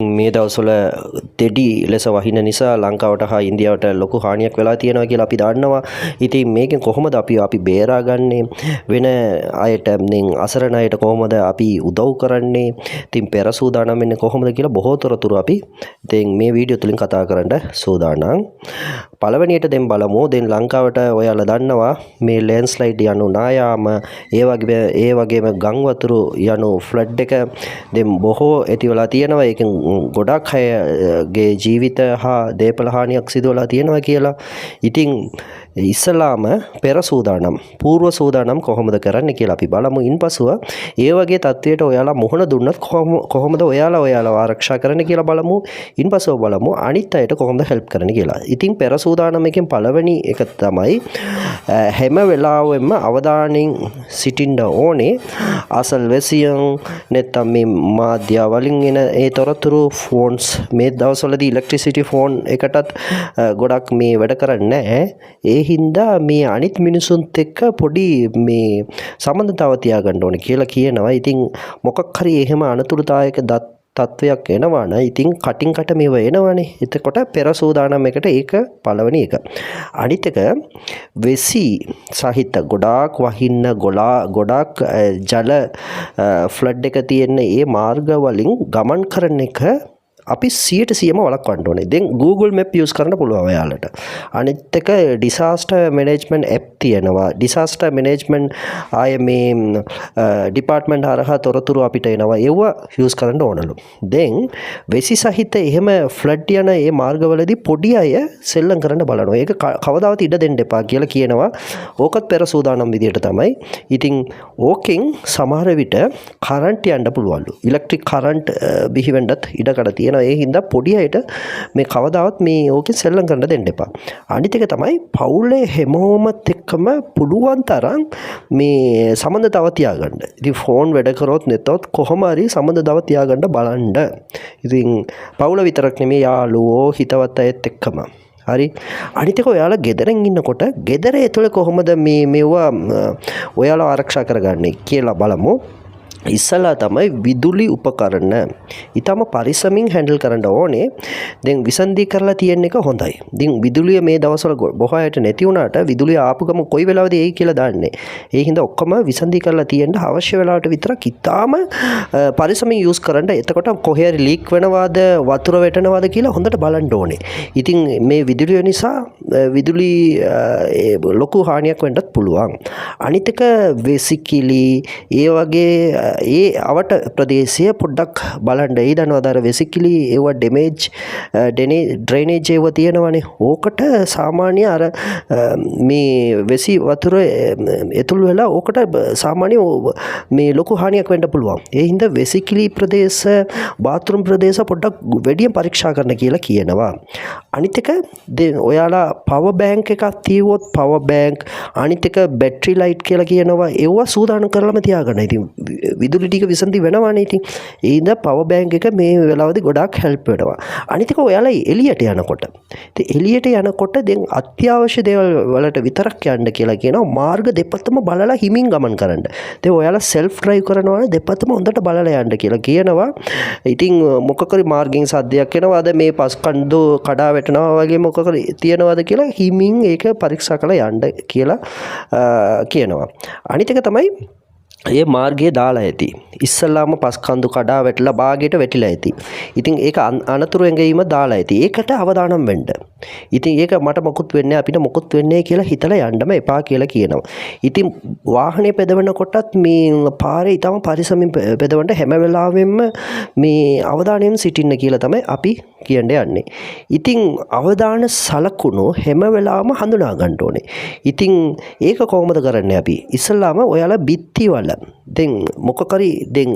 මේ දවස්වල දෙඩි ලෙස වහින නිසා ලංකාවට හා ඉන්දියාවට ලොකු හානියක් වෙලා තියෙනවා කියලා අපි දන්නවා. ඉතින් මේකෙන් කොහොමද අපි බේරාගන්නේ? වෙන අයට අසරණ අයට කොහොමද අපි උදව් කරන්නේ? ඉතින් පෙර සූදානම් වෙන්නේ කොහොමද කියලා බොහෝ තොරතුරු අපි දැන් මේ වීඩියෝ තුලින් කතා කරන්න සූදානම්. පළවෙනියට දැන් බලමු. දැන් ලංකාවට ඔයාලා දන්නවා මේ ලෑන්ඩ්ස්ලයිඩ් යනු නායාම ඒ වගේම ගම් වතුරු යනු ෆ්ලඩ් එක දැන් බොහෝ ඇති වෙලා තියෙනවා. ඒකෙන් ගොඩක් අයගේ ජීවිත හා දේපල හානියක් සිදු වෙලා තියෙනවා කියලා. ඉතින් ඉස්සලාම පෙර සූදානම් පූර්ව සූදානම් කොහොමද කරන්න කියලා අපි බලමු. ඉන්පසුව ඒ වගේ තත්ත්වයට ඔයාලා මුහුණ දුන්නත් කොහොමද ඔයාලා ආරක්ෂා කරන්න කියලා බලමු. ඉන්පසුව බලමු අනිත් අයට කොහොමද හෙල්ප් කරන්න කියලා. ඉතින් පෙර සූදානම් එකෙන් පළවෙනි එක තමයි හැම වෙලාවෙම අවධානයෙන් සිටින්න ඕනේ. අසල්වැසියන් නැත්නම් මේ මාධ්‍ය වලින් එන ඒ තොරතුරු ෆෝන්ස් මේ දවස්වලදී ඉලෙක්ට්‍රිසිටි ෆෝන් එකටත් ගොඩක් මේ වැඩ කරන්නේ නැහැ. ඒ හින්දා මේ අනිත් මිනිසුන්ත් එක්ක පොඩි මේ සම්බන්ධතාව තියාගන්න ඕනේ කියලා කියනවා. ඉතින් මොකක් හරි එහෙම අනතුරුදායක තත්වයක් එනවා නම් ඉතින් කටින් කට මේව එනවනේ. එතකොට පෙර සූදානම් එකට ඒක පළවෙනි එක. අනිත් එක වෙසි සහිත ගොඩාක් වහින්න ගොඩාක් ජල ෆ්ලඩ් එක තියෙන ඒ මාර්ග වලින් ගමන් කරන එක අපි 100%ම වළක්වන්න ඕනේ. දැන් Google Map use කරන්න පුළුවන් ඔයාලට. අනිත් එක disaster management app තියෙනවා. disaster management ආයේ මේ department හරහා තොරතුරු අපිට එනවා. ඒව use කරන්න ඕනලු. දැන් වෙසි සහිත එහෙම flood යන ඒ මාර්ගවලදී පොඩි අය සෙල්ලම් කරන්න බලනවා. ඒක කවදාවත් ඉඩ දෙන්න එපා කියලා කියනවා. ඕකත් පෙර සූදානම් විදියට තමයි. ඉතින් ඕකෙන් සමහර විට කරන්ට් යන්න පුළුවන්ලු. ඉලෙක්ට්‍රික් කරන්ට් බිහිවෙන්නත් ඉඩකඩ තියෙනවා. ඒ හින්දා පොඩි අයට මේ කවදාවත් මේ ඕකෙන් සෙල්ලම් කරන්න දෙන්න එපා. අනිත් එක තමයි පවුලේ හැමෝමත් එක්කම පුළුවන් තරම් මේ සම්බන්ධතාව තියාගන්න. ඉතින් ෆෝන් වැඩ කරොත් නැතොත් කොහොම හරි සම්බන්ධතාව තියාගන්න බලන්න. ඉතින් පවුල විතරක් නෙමෙයි යාළුවෝ හිතවත් අයත් එක්කම. හරි. අනිත් එක ඔයාලා ගෙදරින් ඉන්නකොට ගෙදර ඇතුලේ කොහොමද මේවා ඔයාලා ආරක්ෂා කරගන්නේ කියලා බලමු. ඉස්සලා තමයි විදුලි උපකරණ ඊටම පරිස්සමින් හැන්ඩල් කරන්න ඕනේ. දැන් විසන්ධි කරලා තියෙන එක හොඳයි. ඉතින් විදුලිය මේ දවස්වල බොහෝ අයට නැති වුණාට විදුලිය ආපු ගම කොයි වෙලාවද එයි කියලා දන්නේ. ඒ හින්දා ඔක්කොම විසන්ධි කරලා තියෙන්න අවශ්‍ය වෙලාවට විතරක් ඊටම පරිස්සමින් යූස් කරන්න. එතකොට කොහේ හරි ලීක් වෙනවද වතුර වැටෙනවද කියලා හොඳට බලන්න ඕනේ. ඉතින් මේ විදුලිය නිසා විදුලි ලොකු හානියක් වෙන්නත් පුළුවන්. අනිත් එක වෙසිකිලි ඒ වගේ ඒ අවට ප්‍රදේශය පොඩ්ඩක් බලන්න. ඒ දන්නවද අර වෙසිකිලි ඒව ඩ්‍රේනේජ් ඒව තියෙනවනේ. ඕකට සාමාන්‍ය අර මේ වෙසි වතුර ඇතුල් වෙලා ඕකට සාමාන්‍ය මේ ලොකු හානියක් වෙන්න පුළුවන්. ඒ හින්දා වෙසිකිලි ප්‍රදේශ බාත්රූම් ප්‍රදේශ පොඩ්ඩක් වැඩියෙන් පරීක්ෂා කරන්න කියලා කියනවා. අනිත් එක දැන් ඔයාලා පවර් බෑන්ක් එකක් තියුවොත් පවර් බෑන්ක් අනිත් එක බැටරි ලයිට් කියලා කියනවා. ඒව සූදානම් කරලාම තියාගන්න. ඉතින් විදුලි ටික විසන්ධි වෙනවානේ. ඉතින් ඒ හින්දා පවර් බෑන්ක් එක මේ වෙලාවදී ගොඩාක් හෙල්ප් වෙනවා. අනිත් එක ඔයාලා එළියට යනකොට ඉතින් එළියට යනකොට දැන් අත්‍යවශ්‍ය දේවල් වලට විතරක් යන්න කියලා කියනවා. මාර්ග දෙපැත්තම බලලා හිමින් ගමන් කරන්න. දැන් ඔයාලා සෙල්ෆ් ඩ්‍රයිව් කරනවා නම් දෙපැත්තම හොඳට බලලා යන්න කියලා කියනවා. ඉතින් මොකක් හරි මාර්ගයෙන් සද්දයක් එනවාද මේ පස් කන්දු කඩා වැටෙනවා වගේ මොකක් හරි තියනවාද කියලා හිමින් ඒක පරීක්ෂා කරලා යන්න කියලා කියනවා. අනිත් එක තමයි ඒ මාර්ගයේ දාලා ඇති. ඉස්සල්ලාම පස් කන්දු කඩා වැටලා බාගයට වැටිලා ඇති. ඉතින් ඒක අනතුරු ඇඟීම දාලා ඇති. ඒකට අවදානම් වෙන්න. ඉතින් ඒක මට මොකුත් වෙන්නේ අපිට මොකුත් වෙන්නේ කියලා හිතලා යන්නම එපා කියලා කියනවා. ඉතින් වාහනේ පෙදවනකොටත් මේ පාරේ ඊටම පරිස්සමින් පෙදවන්න හැම වෙලාවෙම මේ අවධානයෙන් සිටින්න කියලා තමයි අපි කියන්න යන්නේ. ඉතින් අවධාන සලකුණු හැම වෙලාවම හඳුනා ගන්න ඕනේ. ඉතින් ඒක කොහොමද කරන්නේ අපි? ඉස්සල්ලාම ඔයාලා බිත්තිවල දැන් මොකක් හරි දැන්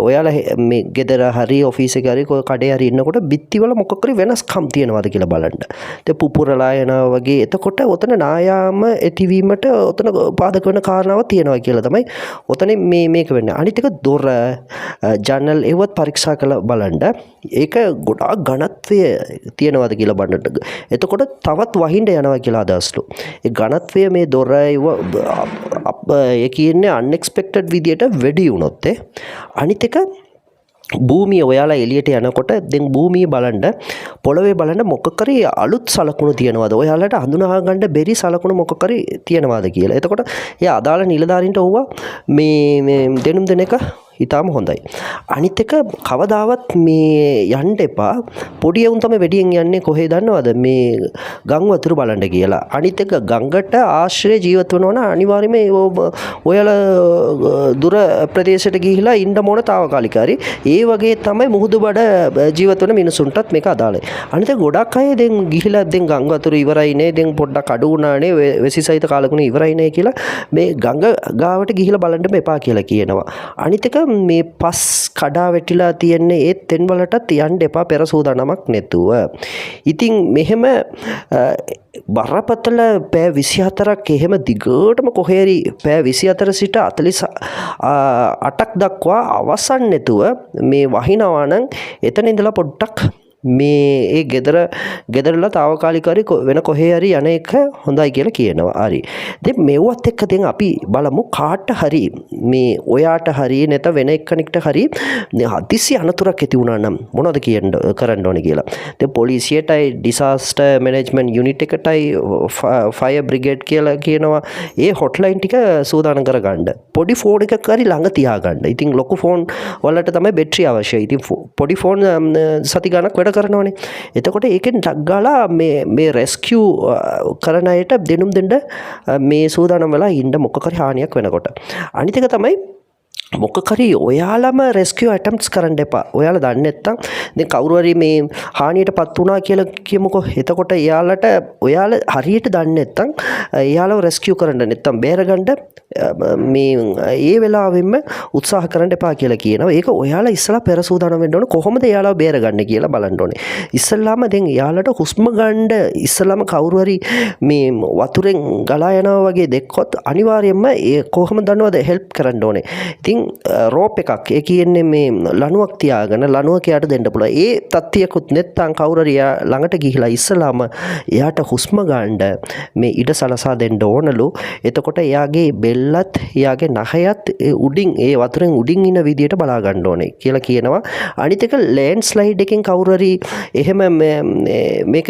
ඔයාලා මේ ගෙදර හරි ඔෆිස් එකේ හරි කඩේ හරි ඉන්නකොට බිත්තිවල මොකක් හරි වෙනස්කම් තියෙනවද කියලා බලන්න. දැන් පුපුරලා යනවා වගේ. එතකොට ඔතන නායාම ඇතිවීමට ඔතන පාදක වෙන කාරණාවක් තියෙනවා කියලා තමයි ඔතන මේක වෙන්නේ. අනිත් එක දොර ජනල් ඒවත් පරීක්ෂා කරලා බලන්න. ඒක ගොඩාක් ඝනත්වය තියෙනවද කියලා බලන්න. එතකොට තවත් වහින්න යනවා කියලා අදහස්ලු. ඒ ඝනත්වය මේ දොර ඒ කියන්නේ අන්එක්ස්පෙක්ටඩ් විදියට වැඩි වුණොත් අනිත් එක භූමිය ඔයාලා එළියට යනකොට දැන් භූමිය බලන්න පොළවේ බලන්න මොකක් හරි අලුත් සලකුණු තියනවාද ඔයාලට හඳුනා ගන්න බැරි සලකුණු මොකක් හරි තියනවාද කියලා. එතකොට එයා අදාළ නිලධාරීන්ට ඕවා මේ දෙනුම් දෙන එක ඉතාම හොඳයි. අනිත් එක කවදාවත් මේ යන්න එපා. පොඩි උන් තමයි වැඩියෙන් යන්නේ කොහේ දන්නවද? මේ ගම් වතුර බලන්න කියලා. අනිත් එක ගඟට ආශ්‍රය ජීවත් වෙනවා නම් අනිවාර්යයෙන්ම ඔයාලා දුර ප්‍රදේශයට ගිහිලා ඉන්න ඕන తాවකාලිකාරී. ඒ වගේ තමයි මුහුදු බඩ ජීවත් වෙන මිනිසුන්ටත් මේක අදාළයි. අනිත් එක ගොඩක් අය දැන් ගිහිලා දැන් ගම් වතුර ඉවරයිනේ. දැන් පොඩ්ඩක් අඩු වුණානේ. වෙසිසහිත කාලකුණ ඉවරයිනේ කියලා මේ ගඟ ගාවට ගිහිලා බලන්න එපා කියලා කියනවා. අනිත් එක මේ පස් කඩා වැටිලා තියෙන්නේ ඒ තෙන් වලටත් යන්න එපා පෙර සූදානමක් නැතුව. ඉතින් මෙහෙම බරපතල පෑ 24ක් එහෙම දිගටම කොහේරි පෑ 24 සිට 48ක් දක්වා අවසන් නැතුව මේ වහිනවා නම් එතන ඉඳලා පොඩ්ඩක් මේ ඒ ගෙදරලා తాවකාලිකාරී වෙන කොහේ හරි යන එක හොඳයි කියලා කියනවා. හරි. දැන් මෙව්වත් එක්ක දැන් අපි බලමු කාට හරි මේ ඔයාට හරි නැත්නම් වෙන එක්කෙනෙක්ට හරි හදිසි අනතුරක් ඇති වුණා නම් මොනවද කරන්න ඕනේ කියලා. දැන් පොලිසියටයි disaster management unit එකටයි fire brigade කියලා කියනවා. ඒ හොට්ලයින් ටික සූදානම් කරගන්න. පොඩි ෆෝන් එකක් හරි ළඟ තියාගන්න. ඉතින් ලොකු ෆෝන් වලට තමයි බැටරි අවශ්‍යයි. ඉතින් පොඩි ෆෝන් සති ගණක් වැඩ කරනවානේ. එතකොට ඒකෙන් ටක් ගාලා මේ රෙස්කියු කරන අයට දෙනුම් දෙන්න මේ සූදානම් වෙලා ඉන්න මොකක් හරි හානියක් වෙනකොට. අනිත් එක තමයි මොකක් හරි ඔයාලම රෙස්කියු ඇටම්ප්ට්ස් කරන්න එපා. ඔයාලා දන්නේ නැත්තම් දැන් කවුරු හරි මේ හානියටපත් වුණා කියලා කියමුකෝ. එතකොට ඔයාලා හරියට දන්නේ නැත්තම් එයාලව රෙස්කියු කරන්න නැත්තම් බේරගන්න මේ ඒ වෙලාවෙම උත්සාහ කරන්න එපා කියලා කියනවා. ඒක ඔයාලා ඉස්සලා පෙර සූදානම් වෙන්න ඕනේ. කොහොමද එයාලව බේරගන්නේ කියලා බලන්න ඕනේ. ඉස්සල්ලාම දැන් එයාලට හුස්ම ගන්න ඉස්සලාම කවුරු හරි මේ වතුරෙන් ගලා යනවා වගේ දැක්කොත් අනිවාර්යයෙන්ම ඒ කොහොමද දන්නවද හෙල්ප් කරන්න ඕනේ. ඉතින් රෝප් එකක් ඒ කියන්නේ මේ ලණුවක් තියාගෙන ලණුවක යට දෙන්න පුළුවන්. ඒ තත්තියකුත් නැත්තම් කවුරු හරි ළඟට ගිහිලා ඉස්සලාම එයාට හුස්ම ගන්න මේ ඉඩ සලසා දෙන්න ඕනලු. එතකොට එයාගේ බෙල්ලත් එයාගේ නහයත් උඩින් ඒ වතුරෙන් උඩින් ඉන විදියට බලා ගන්න ඕනේ කියලා කියනවා. අනිත් එක ලෑන්ඩ් ස්ලයිඩ් එකෙන් කවුරු හරි එහෙම මේක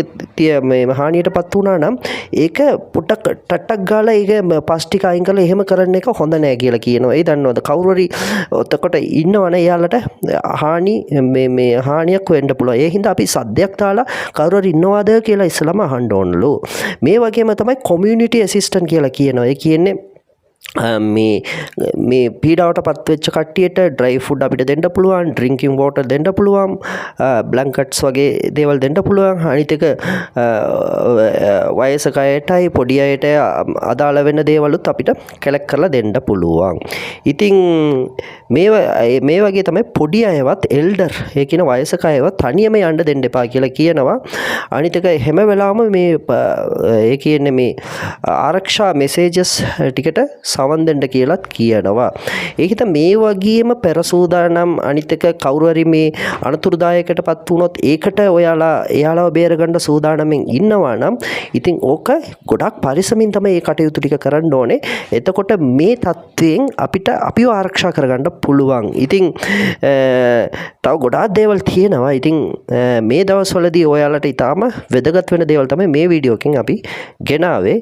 මේ හානියටපත් වුණා නම් ඒක පොඩක් ටට්ටක් ගාලා ඒක පස් ටික අයින් කරලා එහෙම කරන එක හොඳ නෑ කියලා කියනවා. ඒ දන්නවද කවුරු හරි ඔතකොට ඉන්නවනේ එයාලට හානියක් වෙන්න පුළුවන්. ඒ හින්දා අපි සද්දයක් දාලා කවුරු හරි ඉන්නවද කියලා ඉස්සලම අහන්න ඕනලු. මේ වගේම තමයි කොමියුනිටි ඇසිස්ටන්ට් කියලා කියනවා. ඒ කියන්නේ මේ පීඩාවට පත්වෙච්ච කට්ටියට ඩ්‍රයි ෆුඩ් අපිට දෙන්න පුළුවන්, ඩ්‍රින්කින් වෝටර් දෙන්න පුළුවන්, බ්ලැන්කට්ස් වගේ දේවල් දෙන්න පුළුවන්. අනිත් එක වයසක අයටයි පොඩි අයට අදාළ වෙන දේවලුත් අපිට කලෙක්ට් කරලා දෙන්න පුළුවන්. ඉතින් මේ වගේ තමයි පොඩි අයවත් එල්ඩර් ඒ කියන වයසක අයවත් තනියම යන්න දෙන්න එපා කියලා කියනවා. අනිත් එක හැම වෙලාවම මේ ඒ කියන්නේ මේ ආරක්ෂා මෙසේජස් ටිකට සවන් දෙන්න කියලාත් කියනවා. ඒකිට මේ වගේම පෙර සූදානම් අනිත් එක කවුරු හරි මේ අනතුරුදායකටපත් වුණොත් ඒකට එයාලව බේරගන්න සූදානම්ෙන් ඉන්නවා නම් ඉතින් ඕක ගොඩක් පරිස්සමින් තමයි මේ කටයුතු ටික කරන්න ඕනේ. එතකොට මේ තත්ත්වයෙන් අපිව ආරක්ෂා කරගන්න පුළුවන්. ඉතින් තව ගොඩාක් දේවල් තියෙනවා. ඉතින් මේ දවස්වලදී ඔයාලට ඊටාම වැදගත් වෙන දේවල් තමයි මේ වීඩියෝ එකෙන් අපි ගෙනාවේ.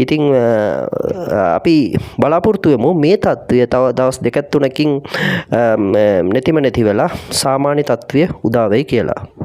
ඉතින් අපි බලාපොරොත්තු වෙමු මේ තත්ත්වය තව දවස් දෙකක් තුනකින් නැති වෙලා සාමාන්‍ය තත්ත්වය උදා වෙයි කියලා.